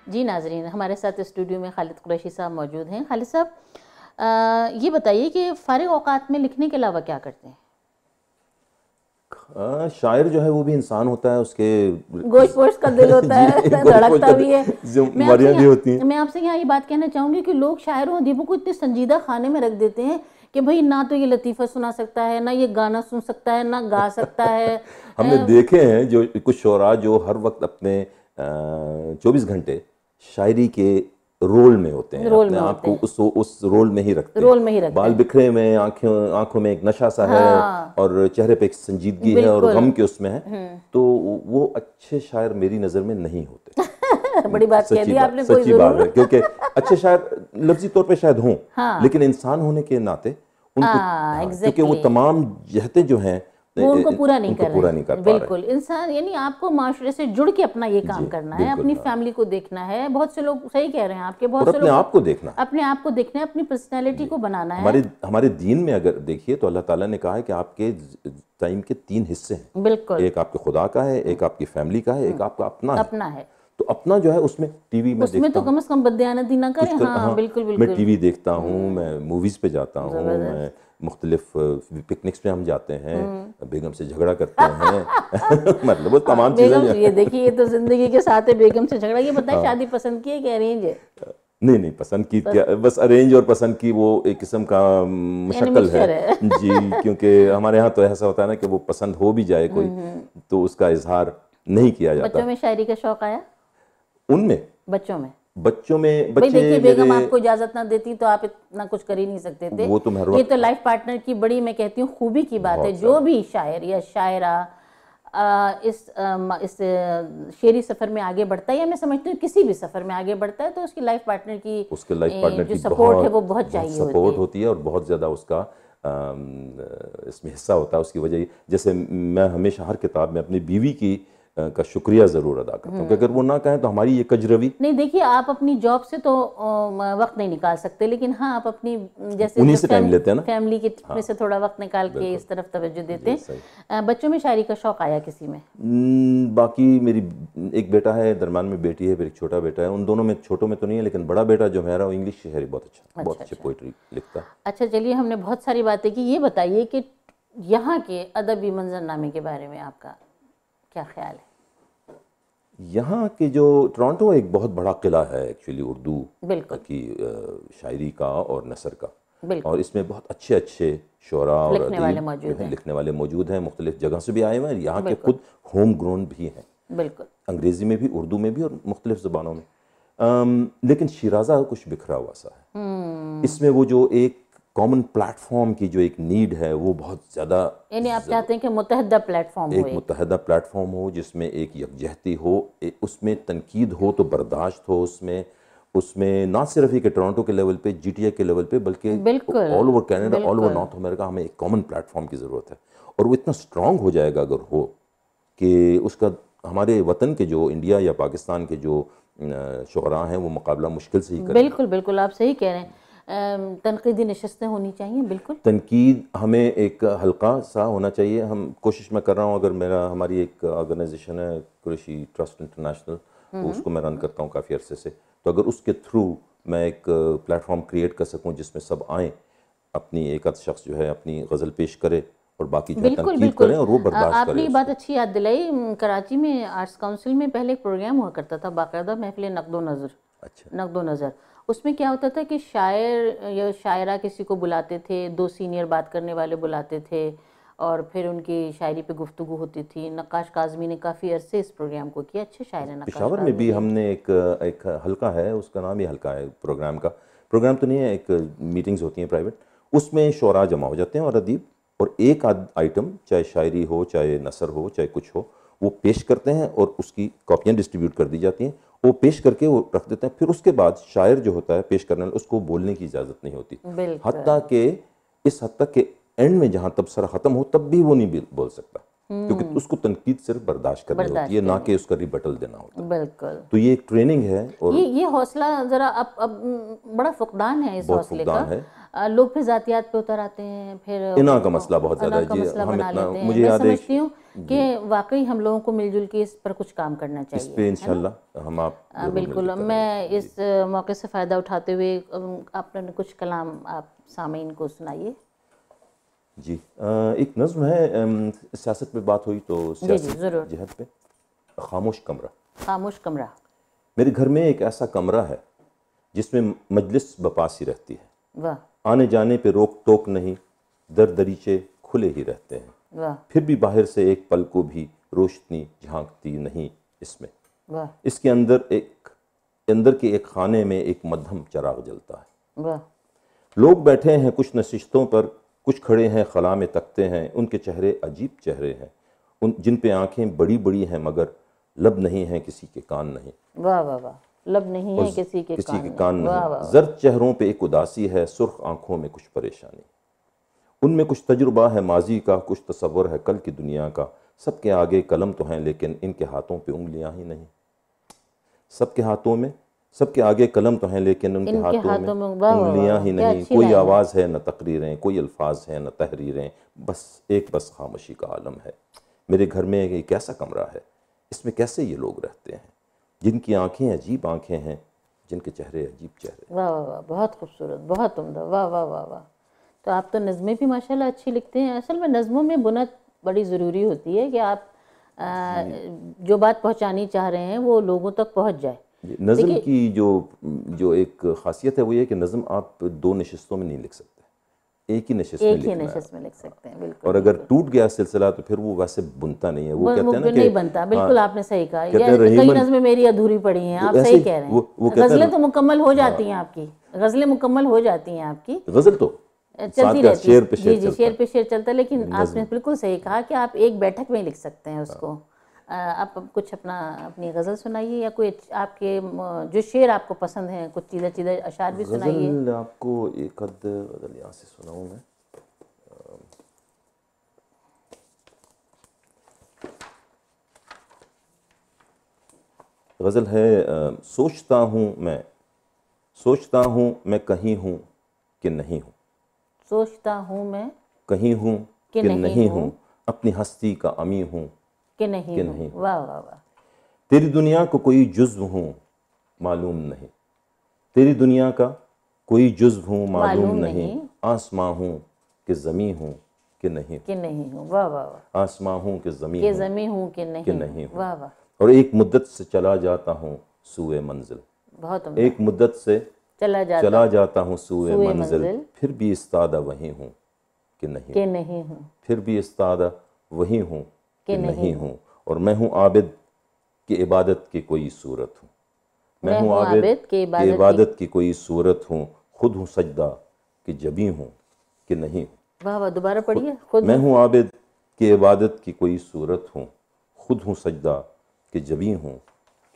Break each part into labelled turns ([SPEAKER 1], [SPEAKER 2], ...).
[SPEAKER 1] جی ناظرین، ہمارے ساتھ اسٹوڈیو میں خالد قریشی صاحب موجود ہیں. خالد صاحب یہ بتائیے کہ فارغ اوقات میں لکھنے کے علاوہ کیا کرتے ہیں؟
[SPEAKER 2] شاعر جو ہے وہ بھی انسان ہوتا ہے، اس کے
[SPEAKER 1] گوشت پوشت کا دل ہوتا ہے، دھڑکتا بھی ہے.
[SPEAKER 2] ذمہ بھی ہوتی ہیں.
[SPEAKER 1] میں آپ سے یہاں یہ بات کہنا چاہوں گی کہ لوگ شاعر و ادیبوں کو اتنے سنجیدہ خانے میں رکھ دیتے ہیں کہ بھئی نہ تو یہ لطیفہ سنا سکتا ہے، نہ یہ گانا سن سکتا ہے، نہ گا سکتا ہے.
[SPEAKER 2] ہم نے دیکھے ہیں جو کچھ شعراء جو ہر وقت اپنے 24 گھنٹے شاعری کے رول میں ہوتے ہیں، اپنے آپ کو اس رول میں ہی رکھتے ہیں. بال بکھرے میں، آنکھوں میں ایک نشہ سا ہے اور چہرے پہ ایک سنجیدگی ہے اور غم کے اس میں ہے. تو وہ اچھے شاعر میری نظر میں نہیں ہوتے.
[SPEAKER 1] بڑی بات کہہ دی آپ نے.
[SPEAKER 2] سچی بات ہے، کیونکہ اچھے شاعر لفظی طور پہ شاید ہوں، لیکن انسان ہونے کے ناطے ان کو، کیونکہ وہ تمام جہتیں جو ہیں
[SPEAKER 1] وہ ان کو پورا نہیں کر رہے ہیں.
[SPEAKER 2] کر پا رہے.
[SPEAKER 1] بالکل. انسان یعنی آپ کو معاشرے سے جڑ کے اپنا یہ کام کرنا ہے، اپنی فیملی کو دیکھنا ہے. بہت سے لوگ صحیح کہہ رہے ہیں آپ کے، بہت سے لوگ
[SPEAKER 2] اپنے آپ کو دیکھنا،
[SPEAKER 1] اپنے آپ کو دیکھنا ہے، اپنی پرسنالٹی کو بنانا ہے.
[SPEAKER 2] ہمارے دین میں اگر دیکھیے تو اللہ تعالیٰ نے کہا ہے کہ آپ کے ٹائم کے 3 حصے ہیں.
[SPEAKER 1] بالکل.
[SPEAKER 2] ایک آپ کے خدا کا ہے، ایک آپ کی فیملی کا ہے، ایک آپ کا
[SPEAKER 1] اپنا ہے.
[SPEAKER 2] تو اپنا جو ہے اس میں ٹی وی میں
[SPEAKER 1] اس میں تو کم از کم بددیانتی نہ کریں. ہاں بالکل بالکل.
[SPEAKER 2] میں ٹی وی دیکھتا ہوں، میں موویز پہ جاتا ہوں، میں مختلف پکنکس پہ ہم جاتے ہیں، بیگم سے جھگڑا کرتے ہیں. مطلب وہ تمام چیزیں.
[SPEAKER 1] یہ دیکھیے، یہ تو زندگی کے ساتھ ہے بیگم سے جھگڑا. یہ بتائیں شادی پسند کی ہے کہ ارینج ہے؟
[SPEAKER 2] نہیں پسند کی کیا، بس ارینج اور پسند کی وہ ایک قسم کا مشکل ہے. جی، کیونکہ ہمارے ہاں تو ایسا ہوتا ہے نا کہ وہ پسند ہو بھی جائے کوئی تو اس کا اظہار نہیں کیا جاتا.
[SPEAKER 1] بچوں میں شاعری کا شوق آیا؟
[SPEAKER 2] ان میں
[SPEAKER 1] بچوں میں
[SPEAKER 2] بچے
[SPEAKER 1] بیگم آپ کو اجازت نہ دیتی تو آپ اتنا کچھ کر ہی نہیں سکتے تھے. یہ تو لائف پارٹنر کی بڑی میں کہتی ہوں خوبی کی بات ہے. جو بھی شاعر یا شاعرہ اس شعری سفر میں آگے بڑھتا ہے، یا میں سمجھتی ہوں کسی بھی سفر میں آگے بڑھتا ہے، تو اس کی لائف پارٹنر کی جو سپورٹ ہے وہ بہت چاہیے
[SPEAKER 2] سپورٹ ہوتی ہے اور بہت زیادہ اس کا اس میں حصہ ہوتا ہے. اس کی وجہ جیسے میں ہمیشہ ہر کتاب میں اپنی بیوی کی کا شکریہ ضرور ادا کرتا ہوں کہ اگر وہ نہ کہیں تو ہماری یہ کجروی
[SPEAKER 1] نہیں. دیکھیے آپ اپنی جاب سے تو وقت نہیں نکال سکتے، لیکن ہاں آپ اپنی جیسے
[SPEAKER 2] انہی سے ٹائم لیتے ہیں نا،
[SPEAKER 1] فیملی کے میں سے تھوڑا وقت نکال کے اس طرف توجہ دیتے ہیں. بچوں میں شاعری کا شوق آیا کسی میں؟
[SPEAKER 2] باقی میری ایک بیٹا ہے، درمیان میں بیٹی ہے، پھر ایک چھوٹا بیٹا ہے. ان دونوں میں، چھوٹوں میں تو نہیں ہے، لیکن بڑا بیٹا جو میرا وہ انگلش شاعری بہت اچھی پوئٹری لکھتا ہے.
[SPEAKER 1] اچھا چلیے، ہم نے بہت ساری باتیں کی. یہ بتائیے کہ یہاں کے ادبی منظرنامے کے بارے میں آپ کا کیا خیال ہے؟
[SPEAKER 2] یہاں کے جو ٹورانٹو ایک بہت بڑا قلعہ ہے ایکچولی اردو کی شاعری کا اور نثر کا، اور اس میں بہت اچھے شعراء اور ادیب لکھنے والے موجود ہیں. مختلف جگہ سے بھی آئے ہوئے ہیں. یہاں کے خود ہوم گرون بھی ہیں،
[SPEAKER 1] بالکل،
[SPEAKER 2] انگریزی میں بھی، اردو میں بھی، اور مختلف زبانوں میں. لیکن شیرازہ کچھ بکھرا ہوا سا ہے. اس میں وہ جو ایک کامن پلیٹ فارم کی جو ایک نیڈ ہے وہ بہت زیادہ،
[SPEAKER 1] یعنی آپ چاہتے ہیں کہ متحدہ پلیٹ فارم ہو،
[SPEAKER 2] ایک متحدہ پلیٹ فارم ہو جس میں ایک یکجہتی ہو، اس میں تنقید ہو تو برداشت ہو، اس میں نہ صرف ہی کہ ٹورانٹو کے لیول پہ، جی ٹی اے کے لیول پہ، بلکہ all over Canada, all over North America ہمیں ایک کامن پلیٹ فارم کی ضرورت ہے. اور وہ اتنا اسٹرانگ ہو جائے گا اگر ہو کہ اس کا ہمارے وطن کے جو انڈیا یا پاکستان کے جو شعراء ہیں وہ مقابلہ مشکل سے ہی کریں.
[SPEAKER 1] بالکل بالکل، آپ صحیح کہہ رہے ہیں. تنقیدی نشستیں ہونی چاہیے. بالکل،
[SPEAKER 2] تنقید ہمیں ایک حلقہ سا ہونا چاہیے. ہم کوشش میں کر رہا ہوں، اگر ہماری ایک آرگنائزیشن ہے قریشی ٹرسٹ انٹرنیشنل، اس کو میں رن کرتا ہوں کافی عرصے سے، تو اگر اس کے تھرو میں ایک پلیٹ فارم کریٹ کر سکوں جس میں سب آئیں، اپنی ایک آدھ شخص جو ہے اپنی غزل پیش کرے اور باقی جو ہے تنقید کریں اور وہ برداشت کریں.
[SPEAKER 1] آپ نے یہ بات اچھی یاد دلائی. کراچی میں آرٹس کاؤنسل میں پہلے ایک پروگرام ہوا کرتا تھا، باقاعدہ محفل نقد و نظر. نقد و نظر اس میں کیا ہوتا تھا کہ شاعر یا شاعرہ کسی کو بلاتے تھے، 2 سینئر بات کرنے والے بلاتے تھے، اور پھر ان کی شاعری پہ گفتگو ہوتی تھی. نقاش کاظمی نے کافی عرصے اس پروگرام کو کیا. اچھے شاعر ہیں نقاش کاظمی.
[SPEAKER 2] پشاور میں بھی ہم نے ایک حلقہ ہے، اس کا نام ہی حلقہ ہے. پروگرام تو نہیں ہے، ایک میٹنگز ہوتی ہیں پرائیویٹ، اس میں شعراء جمع ہو جاتے ہیں اور ادیب، اور ایک آئٹم چاہے شاعری ہو، چاہے نثر ہو، چاہے کچھ ہو، وہ پیش کرتے ہیں اور اس کی کاپیاں ڈسٹریبیوٹ کر دی جاتی ہیں. وہ پیش کر کے وہ رکھ دیتے ہیں. پھر اس کے بعد شاعر جو ہوتا ہے پیش کرنے والا، اس کو بولنے کی اجازت نہیں ہوتی، حتیٰ کہ اس حد تک کہ اینڈ میں جہاں تبصرہ ختم ہو تب بھی وہ نہیں بول سکتا، کیونکہ اس کو تنقید صرف برداشت کرنی ہوتی ہے، نہ کہ اس کا ریبٹل دینا ہوتا ہے.
[SPEAKER 1] بالکل.
[SPEAKER 2] تو یہ ایک ٹریننگ ہے. اور
[SPEAKER 1] یہ حوصلہ ذرا اب بڑا فقدان ہے اس حوصلے کا. لوگ پھر ذاتیات پہ اتر آتے ہیں، پھر
[SPEAKER 2] انا کا مسئلہ بہت زیادہ
[SPEAKER 1] انا
[SPEAKER 2] ہے
[SPEAKER 1] کا
[SPEAKER 2] جی.
[SPEAKER 1] مسئلہ
[SPEAKER 2] ہم
[SPEAKER 1] بنا
[SPEAKER 2] اتنا
[SPEAKER 1] لیتے ہیں.
[SPEAKER 2] مجھے
[SPEAKER 1] میں
[SPEAKER 2] یاد ہے
[SPEAKER 1] سمجھتی ہوں کہ واقعی ہم لوگوں کو مل جل کے اس پر کچھ کام کرنا
[SPEAKER 2] اس
[SPEAKER 1] چاہیے.
[SPEAKER 2] پہ انشاءاللہ ہم آپ ضرور مل کے
[SPEAKER 1] بالکل.
[SPEAKER 2] کریں گے.
[SPEAKER 1] میں اس موقع سے فائدہ اٹھاتے ہوئے آپ نے کچھ کلام آپ سامعین کو سنائیے.
[SPEAKER 2] جی ایک نظم ہے، سیاست پہ بات ہوئی تو
[SPEAKER 1] جی
[SPEAKER 2] سیاسی
[SPEAKER 1] ضرور.
[SPEAKER 2] جہت پہ. خاموش کمرہ.
[SPEAKER 1] خاموش کمرہ.
[SPEAKER 2] میرے گھر میں ایک ایسا کمرہ ہے جس میں مجلس بپاسی رہتی ہے.
[SPEAKER 1] واہ
[SPEAKER 2] آنے جانے پہ روک ٹوک نہیں، در دریچے کھلے ہی رہتے ہیں.
[SPEAKER 1] واہ
[SPEAKER 2] پھر بھی باہر سے ایک پل کو بھی روشنی جھانکتی نہیں اس میں.
[SPEAKER 1] واہ
[SPEAKER 2] اس کے اندر کے ایک خانے میں ایک مدھم چراغ جلتا ہے.
[SPEAKER 1] واہ.
[SPEAKER 2] لوگ بیٹھے ہیں کچھ نشستوں پر، کچھ کھڑے ہیں خلا میں تکتے ہیں. ان کے چہرے عجیب چہرے ہیں، جن پہ آنکھیں بڑی بڑی ہیں مگر لب نہیں ہیں، کسی کے کان نہیں.
[SPEAKER 1] واہ واہ واہ. لب نہیں ہے کسی کے کان نہیں. واہ واہ.
[SPEAKER 2] زرد چہروں پہ ایک اداسی ہے، سرخ آنکھوں میں کچھ پریشانی. ان میں کچھ تجربہ ہے ماضی کا، کچھ تصور ہے کل کی دنیا کا. سب کے آگے قلم تو ہیں لیکن ان کے ہاتھوں پہ انگلیاں ہی نہیں. سب کے آگے قلم تو ہیں لیکن ان کے ہاتھوں میں انگلیاں ہی نہیں. کوئی آواز ہے نہ تقریریں، کوئی الفاظ ہیں نہ تحریریں، بس خاموشی کا عالم ہے. میرے گھر میں ایک ایسا کمرہ ہے، اس میں کیسے یہ لوگ رہتے ہیں جن کی آنکھیں عجیب آنکھیں ہیں، جن کے چہرے عجیب چہرے.
[SPEAKER 1] واہ واہ واہ. بہت خوبصورت، بہت عمدہ. واہ واہ واہ واہ. تو آپ تو نظمیں بھی ماشاءاللہ اچھی لکھتے ہیں. اصل میں نظموں میں بنت بڑی ضروری ہوتی ہے کہ آپ جو بات پہنچانی چاہ رہے ہیں وہ لوگوں تک پہنچ جائے.
[SPEAKER 2] نظم کی جو ایک خاصیت ہے وہ یہ کہ نظم آپ دو نشستوں میں نہیں لکھ سکتے، ایک ہی نشست میں لکھنا ہے.
[SPEAKER 1] ایک ہی نشست میں لکھ سکتے ہیں. بالکل.
[SPEAKER 2] اور اگر ٹوٹ گیا سلسلہ تو پھر وہ ویسے بنتا نہیں ہے. وہ کہتے ہیں نا کہ
[SPEAKER 1] نہیں بنتا. بالکل آپ نے صحیح کہا.
[SPEAKER 2] کہتے ہیں
[SPEAKER 1] کئی نظمیں میری ادھوری پڑی ہیں. آپ صحیح کہہ رہے ہیں. غزلیں تو مکمل ہو جاتی ہیں آپ کی. غزلیں مکمل ہو جاتی ہیں آپ کی.
[SPEAKER 2] غزل تو
[SPEAKER 1] چلتی رہتی ہے.
[SPEAKER 2] جی
[SPEAKER 1] جی شعر پہ شعر چلتا ہے. لیکن آپ نے بالکل صحیح کہا کہ آپ ایک بیٹھک میں لکھ سکتے ہیں اس کو. آپ کچھ اپنی غزل سنائیے یا کوئی آپ کے جو شعر آپ کو پسند ہیں، کچھ چیزیں اشعار بھی سنائیے.
[SPEAKER 2] غزل آپ کو ایک حد غزل یہاں سے سناؤں میں. غزل ہے سوچتا ہوں میں کہیں ہوں کہ نہیں ہوں.
[SPEAKER 1] سوچتا ہوں میں
[SPEAKER 2] کہیں ہوں کہ نہیں ہوں، اپنی ہستی کا امی ہوں
[SPEAKER 1] کہ نہیں ہوں. واہ واہ واہ.
[SPEAKER 2] تیری دنیا کو کوئی جزو ہوں معلوم نہیں، تیری دنیا کا کوئی جزو ہوں معلوم نہیں. آسماں ہوں کہ زمیں ہوں کہ نہیں
[SPEAKER 1] ہوں. واہ واہ واہ.
[SPEAKER 2] آسماں ہوں کہ
[SPEAKER 1] زمیں ہوں کہ نہیں ہوں. واہ واہ.
[SPEAKER 2] اور ایک مدت سے چلا جاتا ہوں سوئے منزل.
[SPEAKER 1] بہت عمدہ.
[SPEAKER 2] ایک مدت سے چلا جاتا ہوں سوئے منزل، پھر بھی استادہ وہیں ہوں کہ نہیں ہوں. پھر بھی استادہ وہیں ہوں کہ نہیں ہوں. اور میں ہوں عابد کہ عبادت کی کوئی صورت ہوں. میں ہوں عابد کہ عبادت کی کوئی صورت ہوں. خود ہوں سجدہ کہ جبیں ہوں کہ نہیں ہوں.
[SPEAKER 1] واہ واہ. دوبارہ پڑھیے.
[SPEAKER 2] میں ہوں عابد کہ عبادت کی کوئی صورت ہوں. خود ہوں سجدہ کہ جبیں ہوں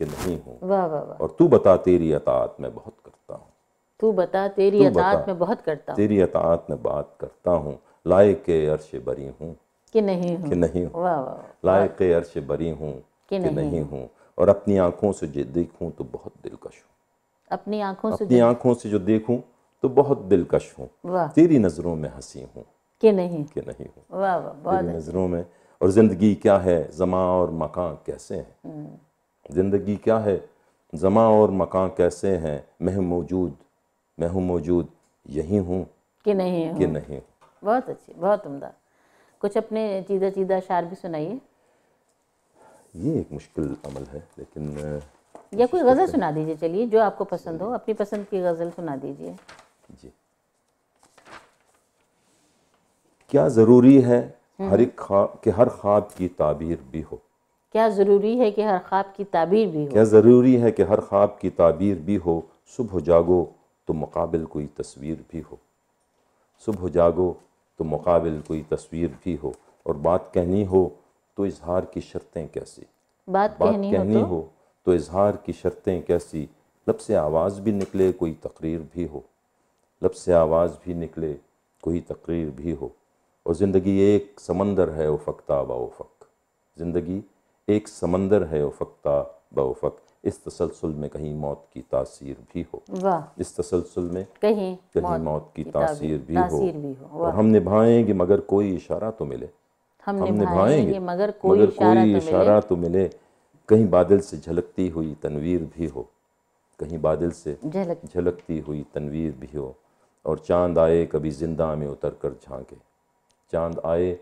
[SPEAKER 2] کہ نہیں ہوں.
[SPEAKER 1] واہ واہ واہ.
[SPEAKER 2] اور تو بتا تیری اطاعت میں بہت کرتا ہوں.
[SPEAKER 1] تو بتا تیری اطاعت میں بہت کرتا ہوں.
[SPEAKER 2] تیری اطاعت میں بات کرتا ہوں. لائق عرش بری ہوں
[SPEAKER 1] کہ نہیں ہوں. واہ واہ.
[SPEAKER 2] لائق عرش بری ہوں کہ نہیں ہوں. اور اپنی آنکھوں سے جو دیکھوں تو بہت دلکش ہوں.
[SPEAKER 1] اپنی
[SPEAKER 2] آنکھوں سے جو دیکھوں تو بہت دلکش ہوں. تیری نظروں میں ہنسی ہوں
[SPEAKER 1] کہ نہیں
[SPEAKER 2] ہوں.
[SPEAKER 1] واہ واہ.
[SPEAKER 2] تیری نظروں میں. اور زندگی کیا ہے، زمان اور مکان کیسے ہیں. زندگی کیا ہے، زمان اور مکان کیسے ہیں. میں ہوں موجود یہی ہوں
[SPEAKER 1] کہ نہیں
[SPEAKER 2] ہوں.
[SPEAKER 1] بہت اچھی، بہت عمدہ. کچھ اپنے چیدہ اشعار بھی سنائیے.
[SPEAKER 2] یہ ایک مشکل عمل ہے لیکن
[SPEAKER 1] یا کوئی غزل سنا دیجیے. چلیے جو آپ کو پسند ہو، اپنی پسند کی غزل سنا دیجیے.
[SPEAKER 2] جی. کیا ضروری ہے کہ ہر خواب کی تعبیر بھی ہو.
[SPEAKER 1] کیا ضروری ہے کہ ہر خواب کی تعبیر بھی ہو.
[SPEAKER 2] کیا ضروری ہے کہ ہر خواب کی تعبیر بھی ہو. صبح جاگو تو مقابل کوئی تصویر بھی ہو. صبح جاگو تو مقابل کوئی تصویر بھی ہو. اور بات کہنی ہو تو اظہار کی شرطیں کیسی.
[SPEAKER 1] بات
[SPEAKER 2] کہنی ہو تو اظہار کی شرطیں کیسی. لب سے آواز بھی نکلے کوئی تقریر بھی ہو. لب سے آواز بھی نکلے کوئی تقریر بھی ہو. اور زندگی ایک سمندر ہے افقتا با افق. زندگی ایک سمندر ہے افقتا با افق. اس تسلسل میں کہیں موت کی تاثیر بھی ہو،
[SPEAKER 1] واہ،
[SPEAKER 2] اس تسلسل میں
[SPEAKER 1] کہیں
[SPEAKER 2] کہیں موت کی تاثیر بھی ہو،
[SPEAKER 1] واہ،
[SPEAKER 2] اور ہم نبھائیں گے مگر کوئی اشارہ تو ملے،
[SPEAKER 1] ہم
[SPEAKER 2] ہم
[SPEAKER 1] نبھائیں گے مگر کوئی
[SPEAKER 2] اشارہ تو ملے، کہیں بادل سے جھلکتی ہوئی تنویر بھی ہو، کہیں بادل سے جھلکتی ہوئی تنویر بھی ہو، اور چاند آئے کبھی زندہ میں اتر کر جھانکے، چاند آئے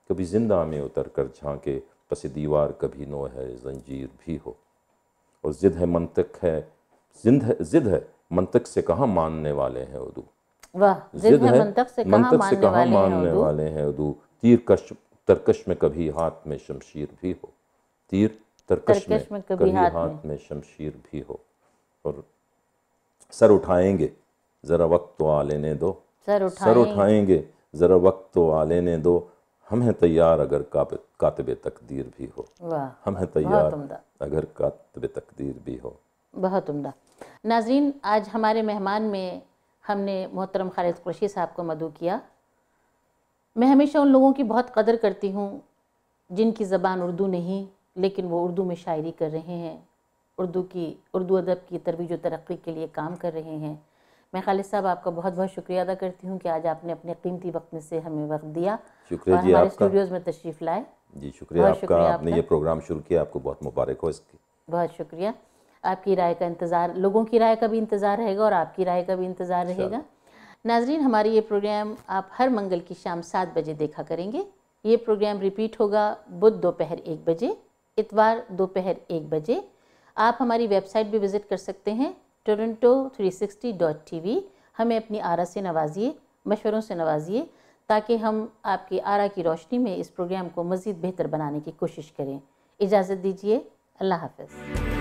[SPEAKER 2] کبھی زندہ میں اتر کر جھانکے، پس دیوار کبھی نو ہے زنجیر بھی ہو، اور ضد ہے منطق سے کہاں ماننے والے ہیں اردو،
[SPEAKER 1] واہ، ضد ہے منطق سے کہاں
[SPEAKER 2] ماننے والے ہیں اردو، ترکش میں کبھی ہاتھ میں شمشیر بھی ہو، تیر ترکش میں کبھی ہاتھ میں شمشیر بھی ہو، اور سر اٹھائیں گے ذرا وقت تو آ لینے دو، سر اٹھائیں گے ذرا وقت تو آ لینے دو، ہم ہیں تیار اگر کاتب تقدیر بھی ہو، ہم ہیں تیار اگر کاتب تقدیر بھی ہو۔
[SPEAKER 1] بہت عمدہ۔ ناظرین، آج ہمارے مہمان میں ہم نے محترم خالد قریشی صاحب کو مدعو کیا۔ میں ہمیشہ ان لوگوں کی بہت قدر کرتی ہوں جن کی زبان اردو نہیں لیکن وہ اردو میں شاعری کر رہے ہیں، اردو ادب کی ترویج و ترقی کے لیے کام کر رہے ہیں۔ میں خالد صاحب آپ کا بہت بہت شکریہ ادا کرتی ہوں کہ آج آپ نے اپنے قیمتی وقت میں سے ہمیں وقت دیا اور ہمارے اسٹوڈیوز میں تشریف لائے۔
[SPEAKER 2] جی شکریہ آپ کا، آپ نے یہ پروگرام شروع کیا، آپ کو بہت مبارک ہو اس کی۔
[SPEAKER 1] بہت شکریہ۔ آپ کی رائے کا انتظار، لوگوں کی رائے کا بھی انتظار رہے گا اور آپ کی رائے کا بھی انتظار رہے گا۔ ناظرین، ہماری یہ پروگرام آپ ہر منگل کی شام 7 بجے دیکھا کریں گے۔ یہ پروگرام ریپیٹ ہوگا بدھ دوپہر 1 بجے، اتوار دوپہر 1 بجے۔ آپ ہماری ویب سائٹ بھی وزٹ کر سکتے ہیں toronto360.tv۔ ہمیں اپنی آرا سے نوازیے، مشوروں سے نوازیے تاکہ ہم آپ کی آرا کی روشنی میں اس پروگرام کو مزید بہتر بنانے کی کوشش کریں۔ اجازت دیجیے، اللہ حافظ۔